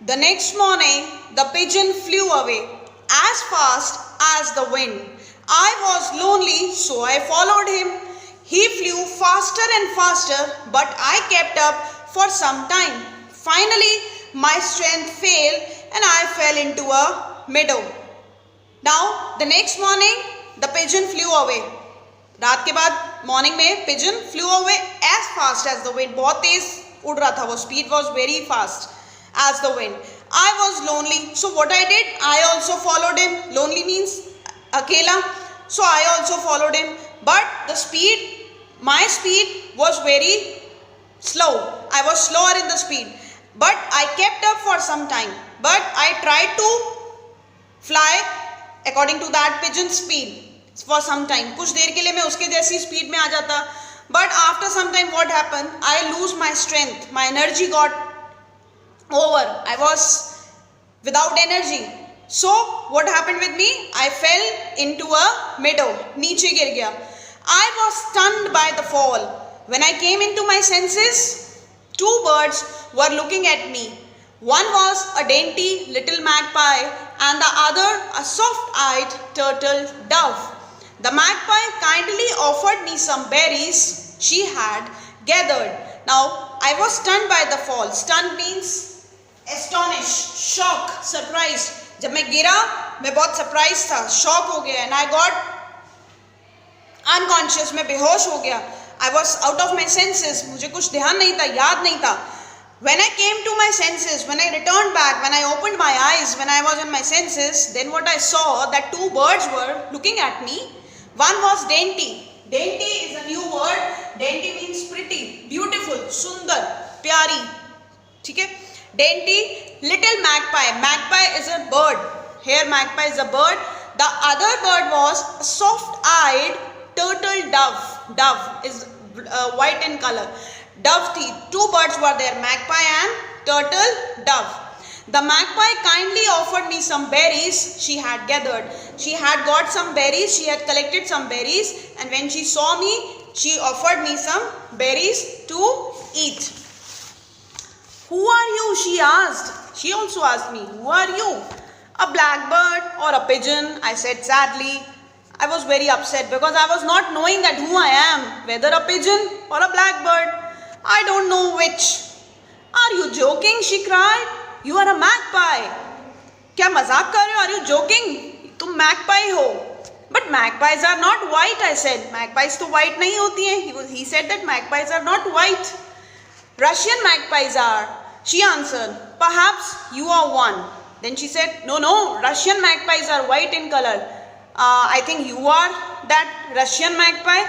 The next morning, the pigeon flew away as fast as the wind. I was lonely, so I followed him. He flew faster and faster, but I kept up for some time. Finally, my strength failed and I fell into a meadow. Now, the next morning, the pigeon flew away. रात के बाद morning में pigeon flew away as fast as the wind. बहुत तेज उड़ रहा था वो, speed was very fast as the wind. I was lonely, so what I did, I also followed him. Lonely means अकेला, so I also followed him. But the speed, my speed was very slow. I was slower in the speed, but I kept up for some time. But I tried to fly according to that pigeon speed for some time. कुछ देर के लिए मैं उसके जैसी speed में आ जाता. But after some time what happened? I lose my strength. My energy got over. I was without energy. So what happened with me? I fell into a meadow. नीचे गिर गया. I was stunned by the fall. When I came into my senses, two birds were looking at me. One was a dainty little magpie and the other a soft-eyed turtle dove. The magpie kindly offered me some berries she had gathered. Now, I was stunned by the fall. Stunned means astonished, shocked, surprised. जब मैं गिरा, मैं बहुत surprised था, shock हो गया, and I got unconscious. मैं बेहोश हो गया. I was out of my senses. मुझे कुछ ध्यान नहीं था, याद नहीं था. When I came to my senses, when I returned back, when I opened my eyes, when I was in my senses, then what I saw, that two birds were looking at me. One was dainty. Dainty is a new word. Dainty means pretty, beautiful, sundar, प्यारी. ठीक है? Dainty, little magpie. Magpie is a bird. Here magpie is a bird. The other bird was a soft-eyed turtle dove. Dove is white in color. Dove थी. Two birds were there, magpie and turtle dove. The magpie kindly offered me some berries she had gathered. She had got some berries, she had collected some berries, and when she saw me, she offered me some berries to eat. Who are you? She asked. She also asked me, who are you? A blackbird or a pigeon? I said sadly. I was very upset because I was not knowing that who I am, whether a pigeon or a blackbird. I don't know which. Are you joking? She cried. You are a magpie. क्या मजाक कर रहे हो? Are you joking? तुम magpie हो. But magpies are not white, I said. Magpies तो white नहीं होती हैं. He said that magpies are not white. Russian magpies are. She answered. Perhaps you are one. Then she said, no, Russian magpies are white in color. I think you are that Russian magpie.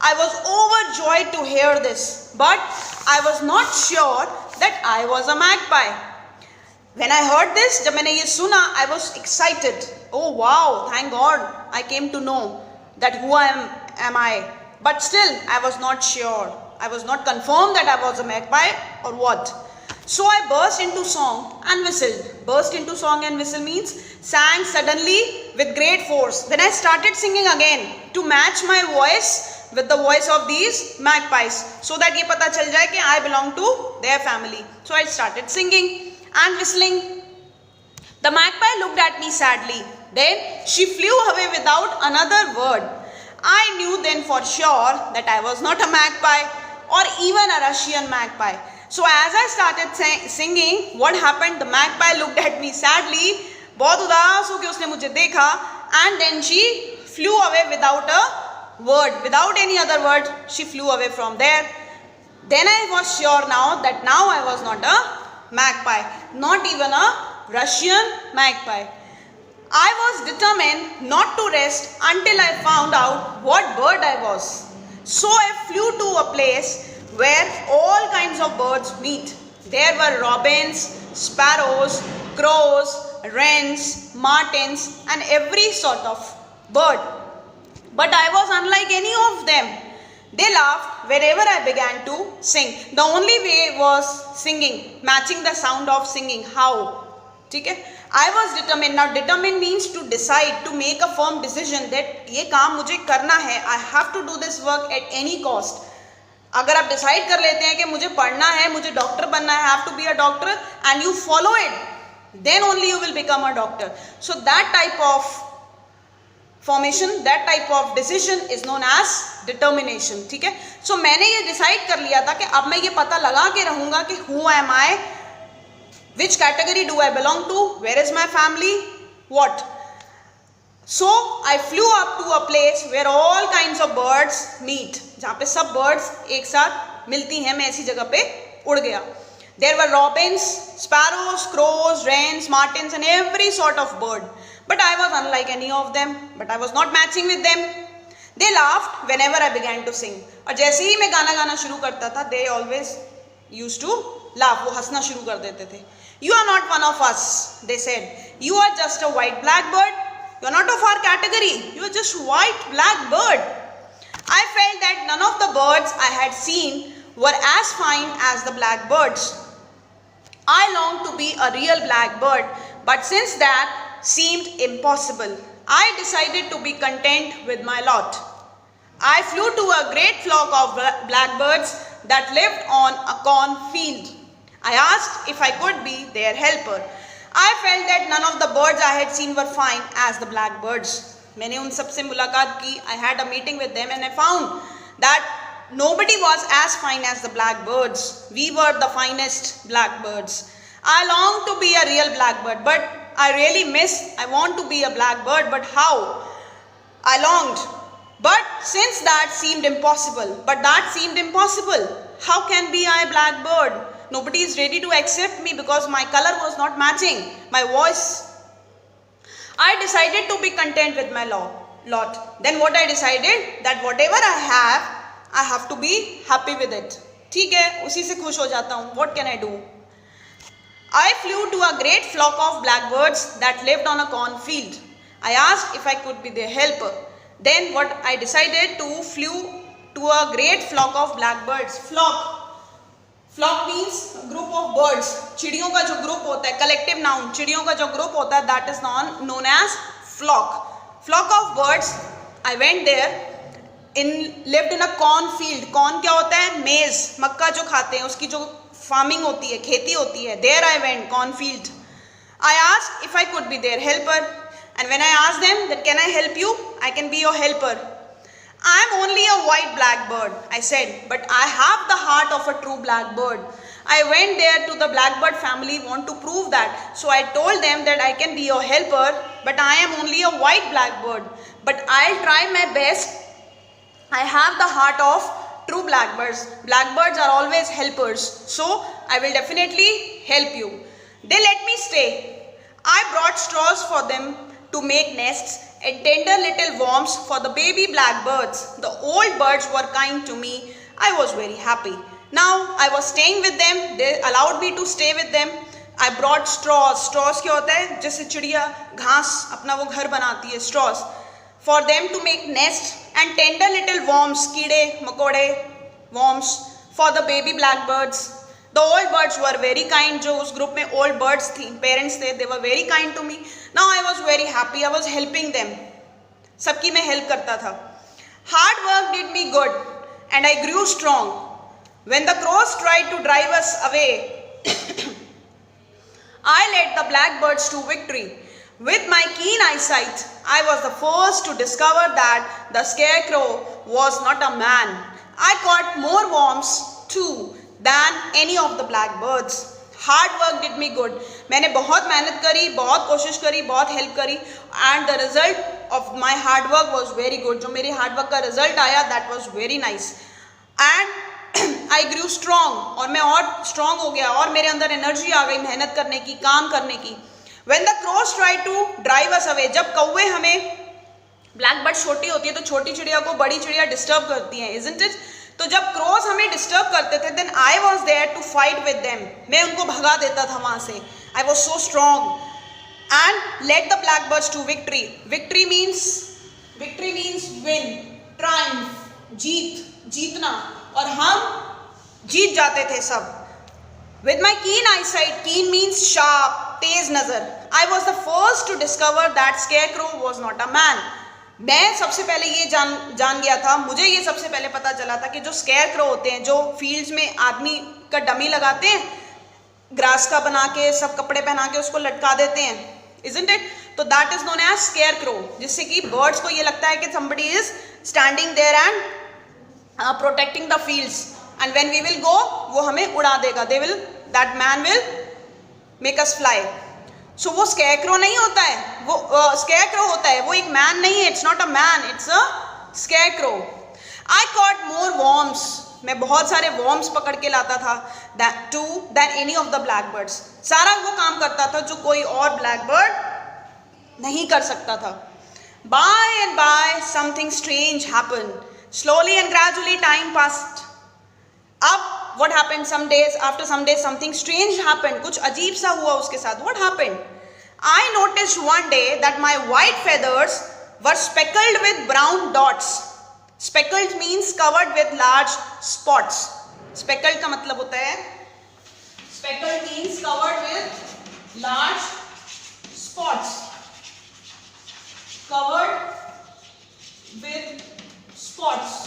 I was overjoyed to hear this, but I was not sure that I was a magpie. When I heard this, जब मैंने ये सुना, I was excited. Oh wow, thank God, I came to know that who am I. But still, I was not sure. I was not confirmed that I was a magpie or what. So I burst into song and whistled. Burst into song and whistle means sang suddenly with great force. Then I started singing again to match my voice with the voice of these magpies, so that ये पता चल जाए कि I belong to their family. So I started singing and whistling. The magpie looked at me sadly. Then she flew away without another word. I knew then for sure that I was not a magpie or even a Russian magpie. So as I started singing, what happened? The magpie looked at me sadly. बहुत उदास होकर उसने मुझे देखा, and then she flew away without a word, without any other word. She flew away from there. Then I was sure now that now I was not a magpie, not even a Russian magpie. I was determined not to rest until I found out what bird I was. So I flew to a place where all kinds of birds meet. There were robins, sparrows, crows, wrens, martins, and every sort of bird. But I was unlike any of them. They laughed wherever I began to sing. The only way was singing, matching the sound of singing. How? Okay? I was determined. Now determined means to decide, to make a firm decision that ये काम मुझे करना है. I have to do this work at any cost. अगर आप decide कर लेते हैं कि मुझे पढ़ना है, मुझे डॉक्टर बनना है, have to be a doctor, and you follow it, then only you will become a doctor. So that type of formation, that type of decision is known as determination. ठीक है. So मैंने ये decide कर लिया था कि अब मैं ये पता लगा के रहूँगा कि who am I, which category do I belong to, where is my family, what. So I flew up to a place where all kinds of birds meet. जहाँ पे सब birds एक साथ मिलती हैं, मैं ऐसी जगह पे उड़ गया. There were robins, sparrows, crows, wrens, martins and every sort of bird. But I was unlike any of them. But I was not matching with them. They laughed whenever I began to sing. और जैसे ही मैं गाना गाना शुरू करता था, they always used to laugh. वो हंसना शुरू कर देते थे. You are not one of us, they said. You are just a white blackbird. You are not of our category. You are just white blackbird. I felt that none of the birds I had seen were as fine as the blackbirds. I longed to be a real blackbird, but since that seemed impossible, I decided to be content with my lot. I flew to a great flock of blackbirds that lived on a cornfield. I asked if I could be their helper. I felt that none of the birds I had seen were fine as the blackbirds. मैंने उन सबसे मुलाकात की. I had a meeting with them and I found that nobody was as fine as the blackbirds. We were the finest blackbirds. I longed to be a real blackbird, but I really I want to be a blackbird, but how? I longed. But since that seemed impossible, how can be I a blackbird? Nobody is ready to accept me because my color was not matching my voice. I decided to be content with my lot. Then what I decided, that whatever I have to be happy with it. ठीक है, उसी से खुश हो जाता हूँ. What can I do? I flew to a great flock of blackbirds that lived on a cornfield. I asked if I could be their helper. Then what I decided to flew to a great flock of blackbirds. Flock means group of birds. चिड़ियों का जो group होता है, collective noun, चिड़ियों का जो group होता है, that is known as flock. Flock of birds. I went there. lived in a cornfield. Corn क्या होता है? Maize, मक्का जो खाते हैं, उसकी जो farming होती है, खेती होती है. There I went, cornfield. I asked if I could be their helper. And when I asked them that can I help you? I can be your helper. I am only a white blackbird, I said, but I have the heart of a true blackbird. I went there to the blackbird family, want to prove that. So I told them that I can be your helper, but I am only a white blackbird. But I'll try my best. I have the heart of true blackbirds. Blackbirds are always helpers. So I will definitely help you. They let me stay. I brought straws for them to make nests and tender little worms for the baby blackbirds. The old birds were kind to me. I was very happy. Now I was staying with them. They allowed me to stay with them. I brought straws. Straws क्या होता है? जैसे चिड़िया घास अपना वो घर बनाती है. Straws for them to make nests and tender little worms, कीड़े मकोड़े, worms for the baby blackbirds. The old birds were very kind. जो उस ग्रुप में old birds थी, parents थे, they were very kind to me. Now I was very happy. I was helping them. सबकी मैं help करता था. Hard work did me good, and I grew strong. When the crows tried to drive us away, I led the blackbirds to victory. With my keen eyesight, I was the first to discover that the scarecrow was not a man. I caught more worms too than any of the blackbirds. Hard work did me good. मैंने बहुत मेहनत करी, बहुत कोशिश करी, बहुत help करी, and the result of my hard work was very good. जो मेरी hard work का result आया, that was very nice. And I grew strong. और मैं और strong हो गया, और मेरे अंदर energy आ गई मेहनत करने की, काम करने की. When the crows tried to drive us away, जब कौवे हमें, blackbird छोटी होती है तो छोटी चिड़िया को बड़ी चिड़िया disturb करती हैं, isn't it? तो जब क्रोस हमें डिस्टर्ब करते थे, then I was there to fight with them. मैं उनको भगा देता था वहाँ से. I was so strong and led the blackbirds to victory. Victory means win, triumph, जीतना. और हम जीत जाते थे सब. With my keen eyesight, keen means sharp, तेज नजर. I was the first to discover that scarecrow was not a man. मैं सबसे पहले ये जान गया था, मुझे ये सबसे पहले पता चला था कि जो स्केयर क्रो होते हैं, जो फील्ड्स में आदमी का डमी लगाते हैं, ग्रास का बना के, सब कपड़े पहना के उसको लटका देते हैं, isn't it? तो that is known as scarecrow, जिससे कि बर्ड्स को ये लगता है कि somebody is standing there and protecting the fields, and when we will go, वो हमें उड़ा देगा, that man will make us fly. सो वो स्केयरक्रो नहीं होता है, वो स्केयरक्रो होता है, वो एक मैन नहीं है, it's not a man, it's a scarecrow. I caught more worms, मैं बहुत सारे वॉर्म्स पकड़ के लाता था then any of the black birds. सारा वो काम करता था जो कोई और ब्लैक बर्ड नहीं कर सकता था. By and by something strange happened, slowly and gradually time passed. अब what happened, after some days something strange happened, कुछ अजीब सा हुआ उसके साथ. What happened? I noticed one day that my white feathers were speckled with brown dots. Speckled means covered with large spots. Speckled का मतलब होता है, speckled means covered with large spots. Covered with spots.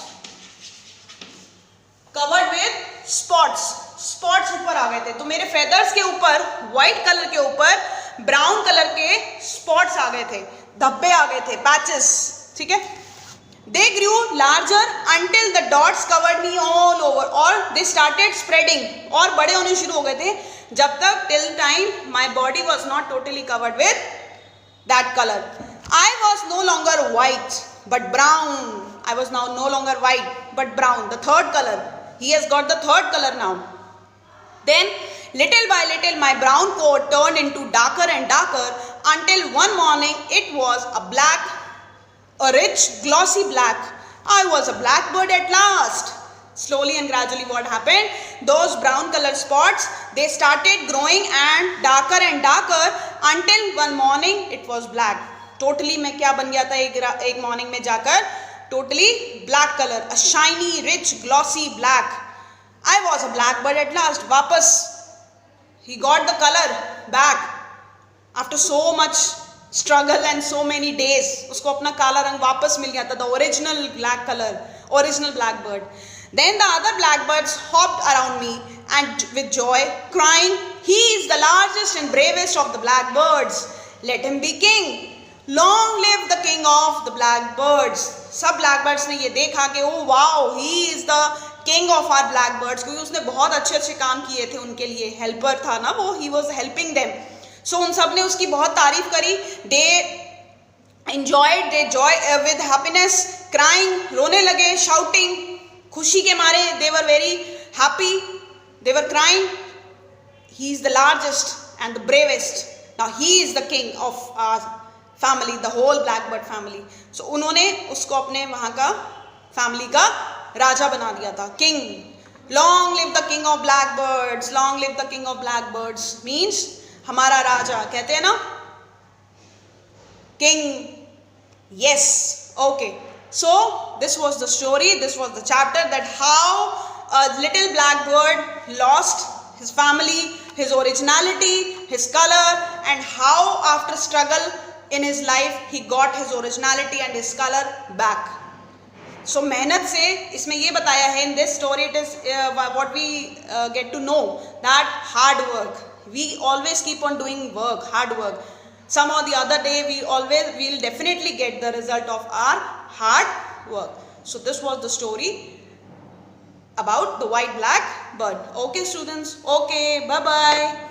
Covered with spots, spots ऊपर आ गए थे. तो मेरे feathers के ऊपर, व्हाइट कलर के ऊपर ब्राउन कलर के स्पॉट्स आ गए थे, धब्बे आ गए थे, पैचेस. ठीक है. They grew larger until the dots covered me all over, और दे स्टार्टेड स्प्रेडिंग, और बड़े होने शुरू हो गए थे, जब तक till time my body was not totally covered with that colour. I was no longer white but brown. I was now no longer white but brown, the third color. He has got the third color now. Then little by little my brown coat turned into darker and darker until one morning it was a black, a rich glossy black. I was a blackbird at last. Slowly and gradually what happened, those brown color spots, they started growing and darker until one morning it was black. Totally मैं क्या बन गया था एक morning में जाकर, totally black colour, a shiny rich glossy black. I was a black bird at last. वापस ही got the colour back after so much struggle and so many days. उसको अपना काला रंग वापस मिल गया था, the original black colour, original black bird. Then the other blackbirds hopped around me and with joy crying, he is the largest and bravest of the blackbirds. Let him be king. Long live the king of the blackbirds. सब blackbirds ने ये देखा कि oh wow, he is the king of our blackbirds, क्योंकि उसने बहुत अच्छे अच्छे काम किए थे उनके लिए, हेल्पर था ना वो, he was helping them. So उन सब ने उसकी बहुत तारीफ करी. They enjoyed, they joy with happiness, crying, रोने लगे, shouting, खुशी के मारे, they were very happy, they were crying. He is the largest and the bravest. Now he is the king of our family, the whole blackbird family. So उन्होंने उसको अपने वहाँ का फैमिली का राजा बना दिया था, king. Long live the king of blackbirds, long live the king of blackbirds means हमारा राजा, कहते हैं ना king. Yes, okay. So this was the story, this was the chapter, that how a little blackbird lost his family, his originality, his color, and how after struggle in his life he got his originality and his color back. So मेहनत से इसमें ये बताया है, in this story it is what we get to know that hard work, we always keep on doing work, hard work. Some or the other day we will definitely get the result of our hard work. So this was the story about the white black bird. Okay students, okay, bye bye.